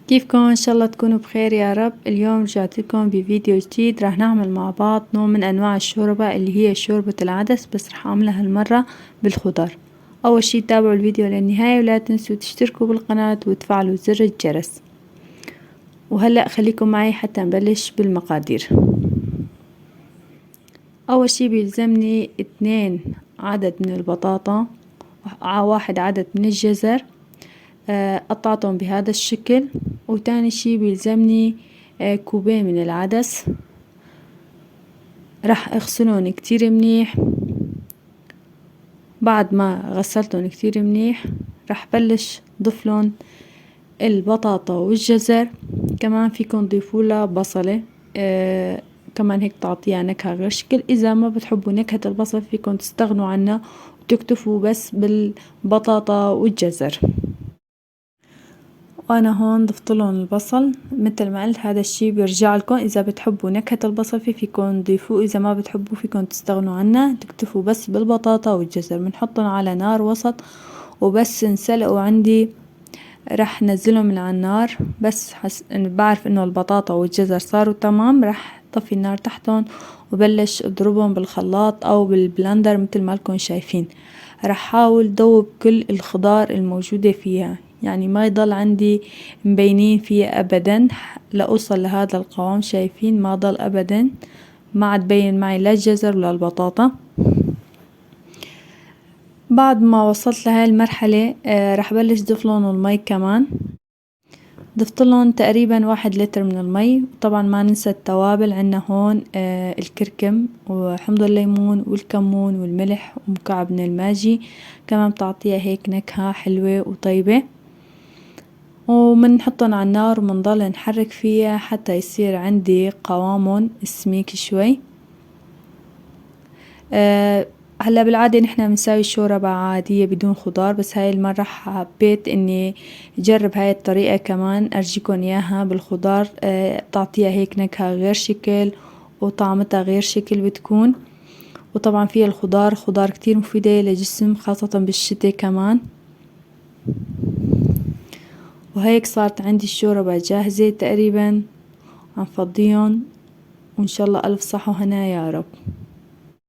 كيفكم؟ ان شاء الله تكونوا بخير يا رب. اليوم رجعت لكم بفيديو جديد. راح نعمل مع بعض نوع من انواع الشوربة اللي هي شوربة العدس، بس راح اعملها هالمرة بالخضار. اول شي تابعوا الفيديو للنهاية ولا تنسوا تشتركوا بالقناة وتفعلوا زر الجرس. وهلأ خليكم معي حتى نبلش بالمقادير. اول شي بيلزمني 2 عدد من البطاطا، 1 عدد من الجزر، قطعتهم بهذا الشكل. وتاني شي بيلزمني 2 كوب من العدس، راح اغسلهم كتير منيح. بعد ما غسلتهم كتير منيح راح بلش ضفلن البطاطا والجزر. كمان فيكن تضيفولها بصلة، كمان هيك تعطيها نكهة غير شكل. اذا ما بتحبوا نكهة البصل فيكن تستغنوا عنها وتكتفوا بس بالبطاطا والجزر. وانا هون ضفتلن البصل مثل ما قلت. هذا الشي بيرجع لكم، اذا بتحبوا نكهة البصل فيكن تضيفوه، اذا ما بتحبوا فيكن تستغنوا عنه تكتفوا بس بالبطاطا والجزر. بنحطن على نار وسط وبس انسلقوا عندي راح نزلهم من على النار. بس بعرف انه البطاطا والجزر صاروا تمام راح طفي النار تحتهم وبلش اضربهم بالخلاط او بالبلندر مثل ما لكم شايفين. راح احاول ذوب كل الخضار الموجودة فيها، يعني ما يضل عندي مبينين فيها ابدا لاوصل لهذا القوام. شايفين ما ضل ابدا، ما عاد بين معي لا الجزر ولا البطاطا. بعد ما وصلت لهاي المرحلة راح بلش ضيفلن المي كمان. ضفتلن تقريبا 1 لتر من المي. طبعا ما ننسى التوابل، عنا هون الكركم وحمض الليمون والكمون والملح ومكعب من الماجي، كمان بتعطيها هيك نكهة حلوة وطيبة. ومنحطن على النار ومنضل نحرك فيها حتى يصير عندي قوامن سميك شوي. هلا بالعادة نحنا بنساوي شوربة عادية بدون خضار، بس هاي المرة حبيت اني اجرب هاي الطريقة كمان ارجيكم اياها بالخضار. بتعطيها هيك نكهة غير شكل وطعمتها غير شكل بتكون. وطبعا فيها الخضار خضار كتير مفيدة للجسم خاصة بالشتاء كمان. وهيك صارت عندي الشوربة جاهزة تقريبا. عم فضيهم وان شاء الله الف صحة وهنا يا رب.